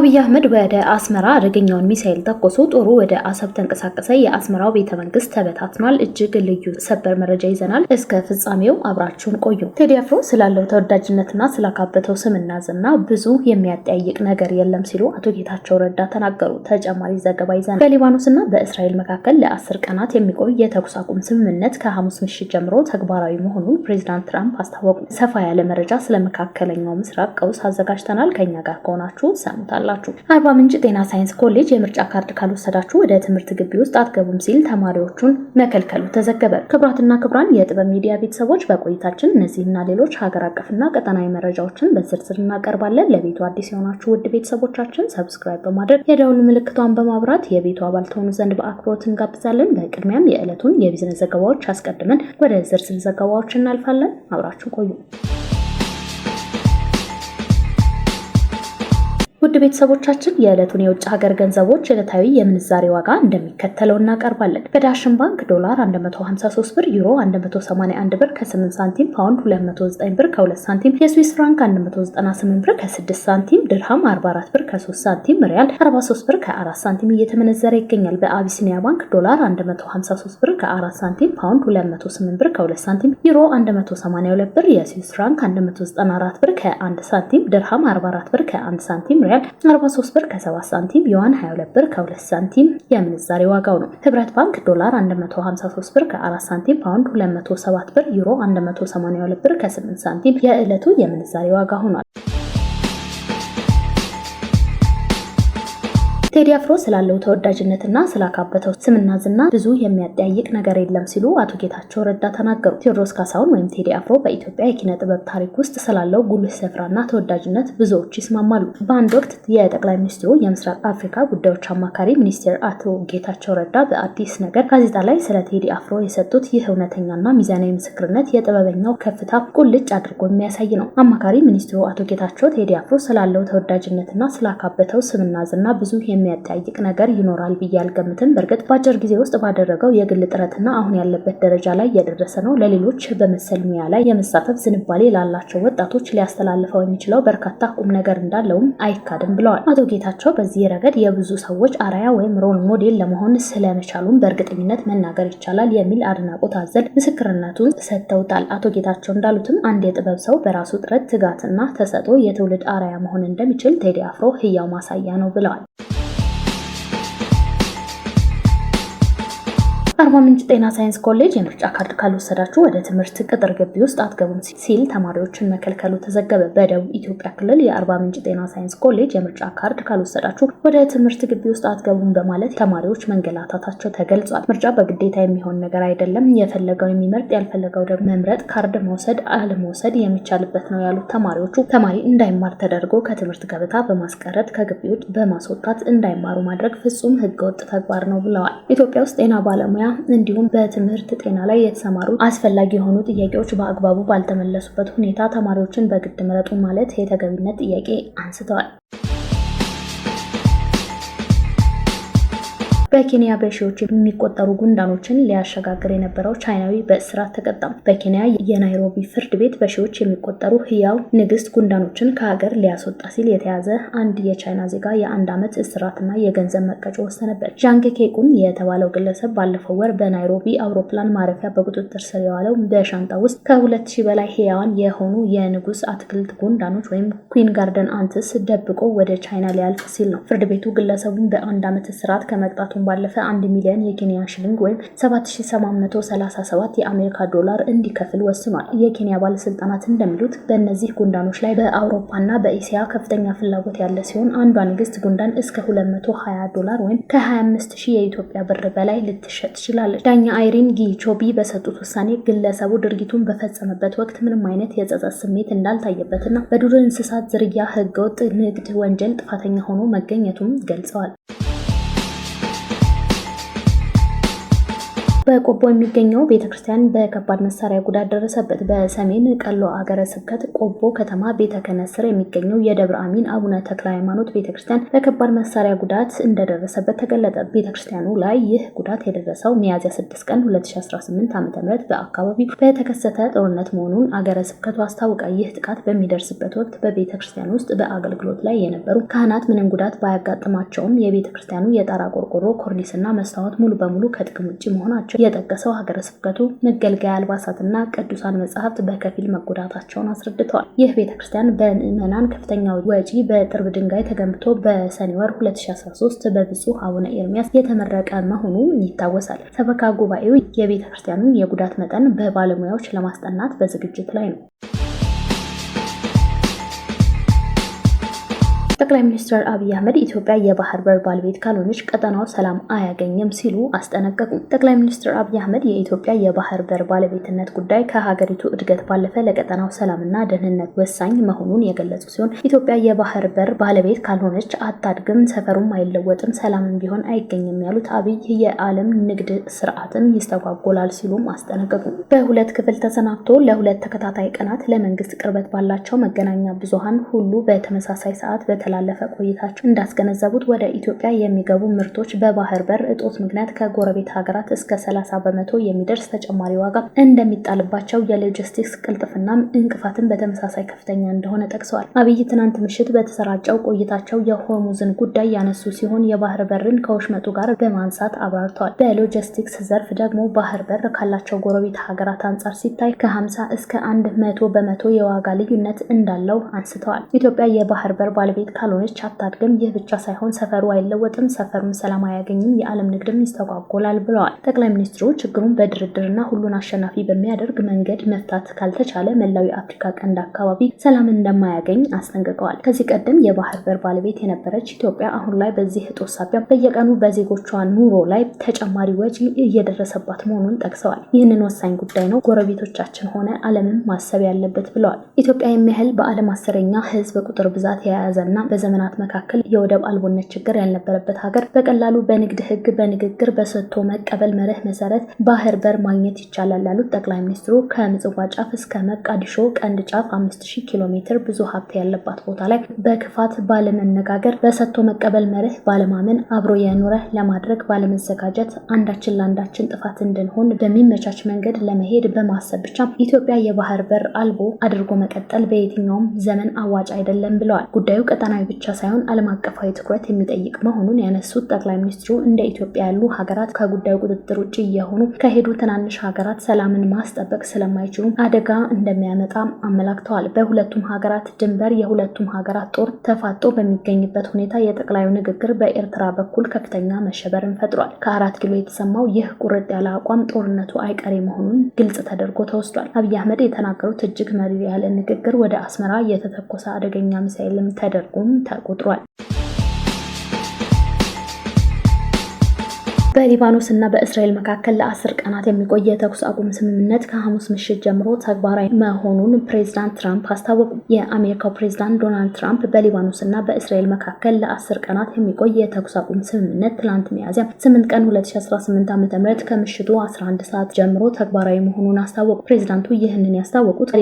አብይ አህመድ ወደ አስመራ አደገኛውን ሚሳኤል ተኮሱ። ጦሩ ወደ አሰብ ተንቀሳቀሰ። የአስመራው ቤተመንግስት ተበታትኗል። እጅግ ልዩ ሰበር መረጃ ይዘናል። እስከ ፍጻሜው አብራችሁን ቆዩ። ቴዲ አፍሮ ስላለው ተወዳጅነትና ስላካበተው ስምና ዝና ብዙ የሚያጠያይቅ ነገር የለም ሲሉ አቶ ጌታቸው ረዳ ተናገሩ። ተጨማሪ ዘገባ ይዘናል። በሊባኖስና በእስራኤል መካከል ለ10 ቀናት የሚቆይ የተኩስ አቁም ስምምነት ከሐሙስ ምሽት ጀምሮ ተግባራዊ መሆኑን ፕሬዚዳንት ትራምፕ አስታወቁ። ሰፋ ያለ መረጃ ስለመካከለኛው ምስራቅ ቀውስ አዘጋጅተናል። ከኛ ጋር ከሆናችሁ ሰሙታል። አርባ ምንጭ ጤና ሳይንስ ኮሌጅ የምርጫ ካርድ ካልወሰዳችሁ ወደ ትምህርት ግቢ ውስጥ አትገቡም ሲል ተማሪዎቹን መከልከሉ ተዘገበ። ክቡራትና ክቡራን የጥበብ ሚዲያ ቤተሰቦች በቆይታችን እነዚህና ሌሎች ሀገር አቀፍና ቀጠናዊ መረጃዎችን በዝርዝር እናቀርባለን። ለቤቱ አዲስ የሆናችሁ ውድ ቤተሰቦቻችን ሰብስክራይብ በማድረግ የደውል ምልክቷን በማብራት የቤቱ አባል ትሆኑ ዘንድ በአክብሮት እንጋብዛለን። በቅድሚያም የዕለቱን የቢዝነስ ዘገባዎች አስቀድመን ወደ ዝርዝር ዘገባዎች እናልፋለን። አብራችሁ ቆዩ። ውድ ቤተሰቦቻችን የዕለቱን የውጭ ሀገር ገንዘቦች ዕለታዊ የምንዛሬ ዋጋ እንደሚከተለው እናቀርባለን። በዳሽን ባንክ ዶላር 153 ብር፣ ዩሮ 181 ብር ከ8 ሳንቲም፣ ፓውንድ 209 ብር ከ2 ሳንቲም፣ የስዊስ ፍራንክ 198 ብር ከ6 ሳንቲም፣ ድርሃም 44 ብር ከ3 ሳንቲም፣ ሪያል 43 ብር ከ4 ሳንቲም እየተመነዘረ ይገኛል። በአቢሲኒያ ባንክ ዶላር 153 ብር ከ4 ሳንቲም፣ ፓውንድ 208 ብር ከ2 ሳንቲም፣ ዩሮ 182 ብር፣ የስዊስ ፍራንክ 194 ብር ከ1 ሳንቲም፣ ድርሃም 44 ብር ከ1 ሳንቲም፣ 43 ብር ከ7 ሳንቲም፣ ዩዋን 22 ብር ከ2 ሳንቲም የምንዛሬ ዋጋው ነው። ህብረት ባንክ ዶላር 153 ብር ከ4 ሳንቲም፣ ፓውንድ 207 ብር፣ ዩሮ 182 ብር ከ8 ሳንቲም የዕለቱ የምንዛሬ ዋጋ ሆኗል። ቴዲ አፍሮ ስላለው ተወዳጅነትና ስላካበተው ስምና ዝና ብዙ የሚያጠያይቅ ነገር የለም ሲሉ አቶ ጌታቸው ረዳ ተናገሩ። ቴዎድሮስ ካሳሁን ወይም ቴዲ አፍሮ በኢትዮጵያ የኪነ ጥበብ ታሪክ ውስጥ ስላለው ጉልህ ስፍራና ተወዳጅነት ብዙዎች ይስማማሉ። በአንድ ወቅት የጠቅላይ ሚኒስትሩ የምስራቅ አፍሪካ ጉዳዮች አማካሪ ሚኒስትር አቶ ጌታቸው ረዳ በአዲስ ነገር ጋዜጣ ላይ ስለ ቴዲ አፍሮ የሰጡት ይህ እውነተኛና ሚዛናዊ ምስክርነት የጥበበኛው ከፍታ ቁልጭ አድርጎ የሚያሳይ ነው። አማካሪ ሚኒስትሩ አቶ ጌታቸው ቴዲ አፍሮ ስላለው ተወዳጅነትና ስላካበተው ስምና ዝና ብዙ የሚያጠያይቅ ነገር ይኖራል ብዬ አልገምትም። በእርግጥ በአጭር ጊዜ ውስጥ ባደረገው የግል ጥረትና አሁን ያለበት ደረጃ ላይ የደረሰ ነው። ለሌሎች በመሰል ሙያ ላይ የመሳተፍ ዝንባሌ ላላቸው ወጣቶች ሊያስተላልፈው የሚችለው በርካታ ቁም ነገር እንዳለውም አይካድም ብለዋል። አቶ ጌታቸው በዚህ ረገድ የብዙ ሰዎች አርአያ ወይም ሮል ሞዴል ለመሆን ስለመቻሉም በእርግጠኝነት መናገር ይቻላል የሚል አድናቆት አዘል ምስክርነቱን ሰጥተውታል። አቶ ጌታቸው እንዳሉትም አንድ የጥበብ ሰው በራሱ ጥረት፣ ትጋትና ተሰጥኦ የትውልድ አርአያ መሆን እንደሚችል ቴዲ አፍሮ ህያው ማሳያ ነው ብለዋል። አርባ ምንጭ ጤና ሳይንስ ኮሌጅ የምርጫ ካርድ ካልወሰዳችሁ ወደ ትምህርት ቅጥር ግቢ ውስጥ አትገቡም ሲል ተማሪዎችን መከልከሉ ተዘገበ። በደቡብ ኢትዮጵያ ክልል የአርባ ምንጭ ጤና ሳይንስ ኮሌጅ የምርጫ ካርድ ካልወሰዳችሁ ወደ ትምህርት ግቢ ውስጥ አትገቡም በማለት ተማሪዎች መንገላታታቸው ተገልጿል። ምርጫ በግዴታ የሚሆን ነገር አይደለም። የፈለገው የሚመርጥ ያልፈለገው ደግሞ መምረጥ፣ ካርድ መውሰድ አለመውሰድ የሚቻልበት ነው ያሉት ተማሪዎቹ ተማሪ እንዳይማር ተደርጎ ከትምህርት ገበታ በማስቀረት ከግቢዎች በማስወጣት እንዳይማሩ ማድረግ ፍጹም ህገወጥ ተግባር ነው ብለዋል። ኢትዮጵያ ውስጥ ጤና ባለሙያ እንዲሁም በትምህርት ጤና ላይ የተሰማሩ አስፈላጊ የሆኑ ጥያቄዎች በአግባቡ ባልተመለሱበት ሁኔታ ተማሪዎችን በግድ ምረጡ ማለት የተገቢነት ጥያቄ አንስተዋል። በኬንያ በሺዎች የሚቆጠሩ ጉንዳኖችን ሊያሸጋግር የነበረው ቻይናዊ በእስራት ተቀጣ። በኬንያ የናይሮቢ ፍርድ ቤት በሺዎች የሚቆጠሩ ህያው ንግስት ጉንዳኖችን ከሀገር ሊያስወጣ ሲል የተያዘ አንድ የቻይና ዜጋ የ1 ዓመት እስራትና የገንዘብ መቀጮ ወሰነበት። ዣንግ ኬኩን የተባለው ግለሰብ ባለፈው ወር በናይሮቢ አውሮፕላን ማረፊያ በቁጥጥር ስር የዋለው በሻንጣ ውስጥ ከ2000 በላይ ህያዋን የሆኑ የንጉስ አትክልት ጉንዳኖች ወይም ኩዊን ጋርደን አንትስ ደብቆ ወደ ቻይና ሊያልፍ ሲል ነው። ፍርድ ቤቱ ግለሰቡን በ1 ዓመት እስራት ከመቅጣቱ ባለፈ 1 ሚሊዮን የኬንያ ሽሊንግ ወይም 7837 የአሜሪካ ዶላር እንዲከፍል ወስኗል። የኬንያ ባለስልጣናት እንደሚሉት በእነዚህ ጉንዳኖች ላይ በአውሮፓና በእስያ ከፍተኛ ፍላጎት ያለ ሲሆን አንዷ ንግስት ጉንዳን እስከ $220 ወይም ከ25000 የኢትዮጵያ ብር በላይ ልትሸጥ ትችላለች። ዳኛ አይሪን ጊቾቢ በሰጡት ውሳኔ ግለሰቡ ድርጊቱን በፈጸመበት ወቅት ምንም አይነት የጸጸት ስሜት እንዳልታየበትና በዱር እንስሳት ዝርያ ህገወጥ ንግድ ወንጀል ጥፋተኛ ሆኖ መገኘቱን ገልጸዋል። በቆቦ የሚገኘው ቤተክርስቲያን በከባድ መሳሪያ ጉዳት ደረሰበት። በሰሜን ቀሎ አገረ ስብከት ቆቦ ከተማ ቤተ ክህነት ስር የሚገኘው የደብረ አሚን አቡነ ተክለ ሃይማኖት ቤተክርስቲያን በከባድ መሳሪያ ጉዳት እንደደረሰበት ተገለጸ። ቤተክርስቲያኑ ላይ ይህ ጉዳት የደረሰው ሚያዝያ 6 ቀን 2018 ዓ.ም በአካባቢው በተከሰተ ጦርነት መሆኑን አገረ ስብከቱ አስታወቀ። ይህ ጥቃት በሚደርስበት ወቅት በቤተክርስቲያን ውስጥ በአገልግሎት ላይ የነበሩ ካህናት ምንም ጉዳት ባያጋጥማቸውም የቤተክርስቲያኑ የጣራ ቆርቆሮ፣ ኮርኒስና መስታወት ሙሉ በሙሉ ከጥቅም ውጭ መሆናቸው የጠቀሰው ሀገረ ስብከቱ መገልገያ አልባሳትና ቅዱሳን መጻሕፍት በከፊል መጎዳታቸውን አስረድተዋል። ይህ ቤተክርስቲያን በምዕመናን ከፍተኛ ወጪ በጥርብ ድንጋይ ተገንብቶ በሰኔ ወር 2013 በብፁዕ አቡነ ኤርሚያስ የተመረቀ መሆኑ ይታወሳል። ሰበካ ጉባኤው የቤተክርስቲያኑን የጉዳት መጠን በባለሙያዎች ለማስጠናት በዝግጅት ላይ ነው። ጠቅላይ ሚኒስትር አብይ አህመድ ኢትዮጵያ የባህር በር ባለቤት ካልሆነች ቀጠናው ሰላም አያገኝም ሲሉ አስጠነቀቁ። ጠቅላይ ሚኒስትር አብይ አህመድ የኢትዮጵያ የባህር በር ባለቤትነት ጉዳይ ከሀገሪቱ እድገት ባለፈ ለቀጠናው ሰላምና ደህንነት ወሳኝ መሆኑን የገለጹ ሲሆን ኢትዮጵያ የባህር በር ባለቤት ካልሆነች አታድግም፣ ሰፈሩም አይለወጥም፣ ሰላምም ቢሆን አይገኝም ያሉት አብይ የዓለም ንግድ ስርዓትን ይስተጓጎላል ሲሉም አስጠነቀቁ። በሁለት ክፍል ተሰናብቶ ለሁለት ተከታታይ ቀናት ለመንግስት ቅርበት ባላቸው መገናኛ ብዙሃን ሁሉ በተመሳሳይ ሰዓት ላለፈ ቆይታቸው እንዳስገነዘቡት ወደ ኢትዮጵያ የሚገቡ ምርቶች በባህር በር እጦት ምክንያት ከጎረቤት ሀገራት እስከ 30 በመቶ የሚደርስ ተጨማሪ ዋጋ እንደሚጣልባቸው፣ የሎጂስቲክስ ቅልጥፍናም እንቅፋትን በተመሳሳይ ከፍተኛ እንደሆነ ጠቅሰዋል። አብይ ትናንት ምሽት በተሰራጨው ቆይታቸው የሆርሙዝን ጉዳይ ያነሱ ሲሆን የባህር በርን ከወሽመጡ ጋር በማንሳት አብራርተዋል። በሎጂስቲክስ ዘርፍ ደግሞ ባህር በር ካላቸው ጎረቤት ሀገራት አንጻር ሲታይ ከ50 እስከ 100 በመቶ የዋጋ ልዩነት እንዳለው አንስተዋል። ኢትዮጵያ የባህር በር ባለቤት ካልሆነች አታድግም። ይህ ብቻ ሳይሆን ሰፈሩ አይለወጥም፣ ሰፈሩም ሰላም አያገኝም፣ የዓለም ንግድም ይስተጓጎላል ብለዋል። ጠቅላይ ሚኒስትሩ ችግሩን በድርድርና ሁሉን አሸናፊ በሚያደርግ መንገድ መፍታት ካልተቻለ መላው የአፍሪካ ቀንድ አካባቢ ሰላም እንደማያገኝ አስጠንቅቀዋል። ከዚህ ቀደም የባህር በር ባለቤት የነበረች ኢትዮጵያ አሁን ላይ በዚህ እጦት ሳቢያ በየቀኑ በዜጎቿ ኑሮ ላይ ተጨማሪ ወጪ እየደረሰባት መሆኑን ጠቅሰዋል። ይህንን ወሳኝ ጉዳይ ነው ጎረቤቶቻችን ሆነ ዓለምም ማሰብ ያለበት ብለዋል። ኢትዮጵያ የሚያህል በዓለም 10ኛ ሕዝብ ቁጥር ብዛት የያዘና በዘመናት መካከል የወደብ አልቦነት ችግር ያልነበረበት ሀገር በቀላሉ በንግድ ሕግ በንግግር በሰጥቶ መቀበል መርህ መሰረት ባህር በር ማግኘት ይቻላል ያሉት ጠቅላይ ሚኒስትሩ ከምጽዋ ጫፍ እስከ መቃዲሾ ቀንድ ጫፍ 5000 ኪሎ ሜትር ብዙ ሀብት ያለባት ቦታ ላይ በክፋት ባለመነጋገር በሰጥቶ መቀበል መርህ ባለማመን አብሮ የኖረ ለማድረግ ባለመዘጋጀት አንዳችን ለአንዳችን ጥፋት እንድንሆን በሚመቻች መንገድ ለመሄድ በማሰብ ብቻ ኢትዮጵያ የባህር በር አልቦ አድርጎ መቀጠል በየትኛውም ዘመን አዋጭ አይደለም ብለዋል። ጉዳዩ ቀጠናዊ ብቻ ሳይሆን ዓለም አቀፋዊ ትኩረት የሚጠይቅ መሆኑን ያነሱት ጠቅላይ ሚኒስትሩ እንደ ኢትዮጵያ ያሉ ሀገራት ከጉዳዩ ቁጥጥር ውጭ እየሆኑ ከሄዱ ትናንሽ ሀገራት ሰላምን ማስጠበቅ ስለማይችሉ አደጋ እንደሚያመጣ አመላክተዋል። በሁለቱም ሀገራት ድንበር የሁለቱም ሀገራት ጦር ተፋጦ በሚገኝበት ሁኔታ የጠቅላዩ ንግግር በኤርትራ በኩል ከፍተኛ መሸበርን ፈጥሯል። ከ4 ኪሎ የተሰማው ይህ ቁርጥ ያለ አቋም ጦርነቱ አይቀሬ መሆኑን ግልጽ ተደርጎ ተወስዷል። አብይ አህመድ የተናገሩት እጅግ መሪር ያለ ንግግር ወደ አስመራ የተተኮሰ አደገኛ ሚሳኤልም ተደርጎም ተቆጥሯል። በሊባኖስ እና በእስራኤል መካከል ለ10 ቀናት የሚቆይ የተኩስ አቁም ስምምነት ከሐሙስ ምሽት ጀምሮ ተግባራዊ መሆኑን ፕሬዝዳንት ትራምፕ አስታወቁ። የአሜሪካው ፕሬዝዳንት ዶናልድ ትራምፕ በሊባኖስ እና በእስራኤል መካከል ለ10 ቀናት የሚቆይ የተኩስ አቁም ስምምነት ትላንት ሚያዝያ 8 ቀን 2018 ዓ.ም ከምሽቱ 11 ሰዓት ጀምሮ ተግባራዊ መሆኑን አስታወቁ። ፕሬዝዳንቱ ይህንን ያስታወቁት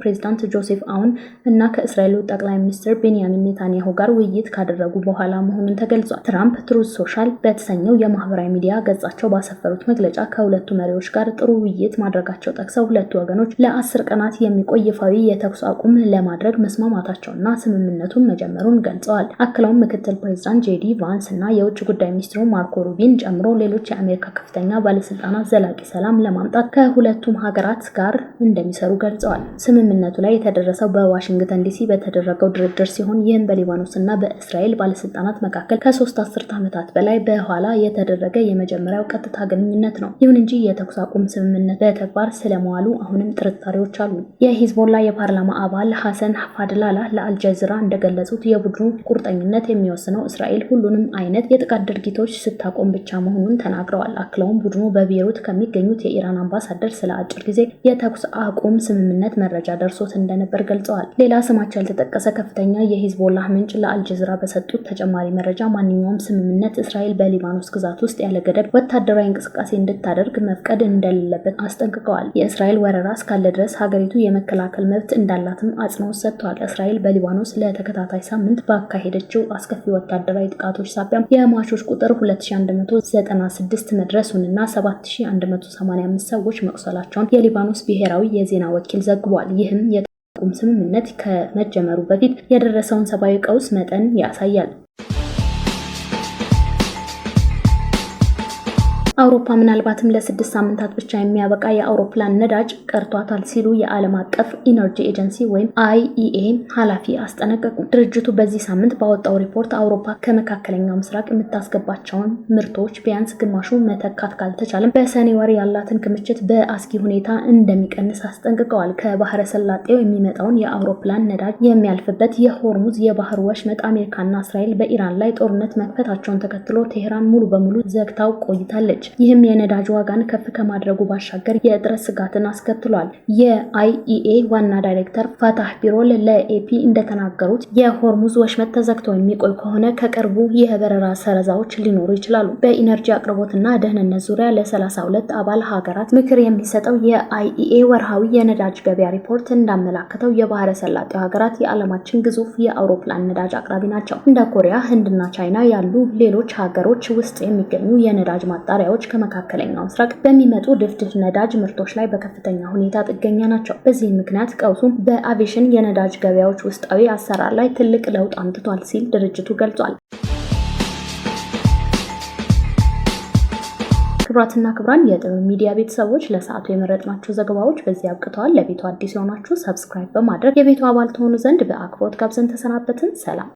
ፕሬዝዳንት ጆሴፍ አውን እና ከእስራኤሉ ጠቅላይ ሚኒስትር ቤንያሚን ኔታንያሁ ጋር ውይይት ካደረጉ በኋላ መሆኑን ተገልጿል። ትራምፕ ትሩዝ ሶሻል በተሰኘው የማህበራዊ ሚዲያ ገጻቸው ባሰፈሩት መግለጫ ከሁለቱ መሪዎች ጋር ጥሩ ውይይት ማድረጋቸው ጠቅሰው ሁለቱ ወገኖች ለ10 ቀናት የሚቆይ ይፋዊ የተኩስ አቁም ለማድረግ መስማማታቸውና ስምምነቱን መጀመሩን ገልጸዋል። አክለውም ምክትል ፕሬዝዳንት ጄዲ ቫንስ እና የውጭ ጉዳይ ሚኒስትሩ ማርኮ ሩቢን ጨምሮ ሌሎች የአሜሪካ ከፍተኛ ባለስልጣናት ዘላቂ ሰላም ለማምጣት ከሁለቱም ሀገራት ጋር እንደሚሰሩ ገልጸዋል። ስምምነቱ ላይ የተደረሰው በዋሽንግተን ዲሲ በተደረገው ድርድር ሲሆን ይህም በሊባኖስ እና በእስራኤል ባለስልጣናት መካከል ከ3 አስርት ዓመታት በላይ በኋላ የተደረገ የመጀመሪያው ቀጥታ ግንኙነት ነው። ይሁን እንጂ የተኩስ አቁም ስምምነት በተግባር ስለመዋሉ አሁንም ጥርጣሬዎች አሉ። የሂዝቦላ የፓርላማ አባል ሐሰን ፋድላላ ለአልጀዚራ እንደገለጹት የቡድኑ ቁርጠኝነት የሚወስነው እስራኤል ሁሉንም አይነት የጥቃት ድርጊቶች ስታቆም ብቻ መሆኑን ተናግረዋል። አክለውም ቡድኑ በቤይሩት ከሚገኙት የኢራን አምባሳደር ስለ አጭር ጊዜ የተኩስ አቁም ስምምነት መረጃ ደርሶት እንደነበር ገልጸዋል። ሌላ ስማቸው ያልተጠቀሰ ከፍተኛ የሂዝቦላህ ምንጭ ለአልጀዚራ በሰጡት ተጨማሪ መረጃ ማንኛውም ስምምነት እስራኤል በሊባኖስ ግዛት ውስጥ ያለ ገደብ ወታደራዊ እንቅስቃሴ እንድታደርግ መፍቀድ እንደሌለበት አስጠንቅቀዋል። የእስራኤል ወረራ እስካለ ድረስ ሀገሪቱ የመከላከል መብት እንዳላትም አጽንኦት ሰጥተዋል። እስራኤል በሊባኖስ ለተከታታይ ሳምንት ባካሄደችው አስከፊ ወታደራዊ ጥቃቶች ሳቢያም የሟቾች ቁጥር 2196 መድረሱንና 7185 ሰዎች መቁሰላቸውን የሊባኖስ ብሔራዊ የዜና ወኪል ዘግቧል። ይህም የቁም ስምምነት ከመጀመሩ በፊት የደረሰውን ሰብአዊ ቀውስ መጠን ያሳያል። አውሮፓ ምናልባትም ለ6 ሳምንታት ብቻ የሚያበቃ የአውሮፕላን ነዳጅ ቀርቷታል ሲሉ የዓለም አቀፍ ኢነርጂ ኤጀንሲ ወይም IEA ኃላፊ አስጠነቀቁ። ድርጅቱ በዚህ ሳምንት ባወጣው ሪፖርት አውሮፓ ከመካከለኛው ምስራቅ የምታስገባቸውን ምርቶች ቢያንስ ግማሹ መተካት ካልተቻለም በሰኔ ወር ያላትን ክምችት በአስጊ ሁኔታ እንደሚቀንስ አስጠንቅቀዋል። ከባህረ ሰላጤው የሚመጣውን የአውሮፕላን ነዳጅ የሚያልፍበት የሆርሙዝ የባህር ወሽመጥ አሜሪካና እስራኤል በኢራን ላይ ጦርነት መክፈታቸውን ተከትሎ ቴህራን ሙሉ በሙሉ ዘግታው ቆይታለች። ይህም የነዳጅ ዋጋን ከፍ ከማድረጉ ባሻገር የእጥረት ስጋትን አስከትሏል። የIEA ዋና ዳይሬክተር ፋታህ ቢሮል ለኤፒ እንደተናገሩት የሆርሙዝ ወሽመጥ ተዘግቶ የሚቆይ ከሆነ ከቅርቡ የበረራ ሰረዛዎች ሊኖሩ ይችላሉ። በኢነርጂ አቅርቦትና ደህንነት ዙሪያ ለ32 አባል ሀገራት ምክር የሚሰጠው የIEA ወርሃዊ የነዳጅ ገበያ ሪፖርት እንዳመላከተው የባህረ ሰላጤው ሀገራት የዓለማችን ግዙፍ የአውሮፕላን ነዳጅ አቅራቢ ናቸው። እንደ ኮሪያ፣ ህንድና ቻይና ያሉ ሌሎች ሀገሮች ውስጥ የሚገኙ የነዳጅ ማጣሪያዎች ከመካከለኛው ምስራቅ በሚመጡ ድፍድፍ ነዳጅ ምርቶች ላይ በከፍተኛ ሁኔታ ጥገኛ ናቸው። በዚህ ምክንያት ቀውሱ በአቪዬሽን የነዳጅ ገበያዎች ውስጣዊ አሰራር ላይ ትልቅ ለውጥ አምጥቷል ሲል ድርጅቱ ገልጿል። ክቡራትና ክቡራን የጥበብ ሚዲያ ቤተሰቦች ለሰዓቱ የመረጥናቸው ዘገባዎች በዚህ አብቅተዋል። ለቤቱ አዲስ የሆናችሁ ሰብስክራይብ በማድረግ የቤቱ አባል ትሆኑ ዘንድ በአክብሮት ጋብዘን ተሰናበትን። ሰላም።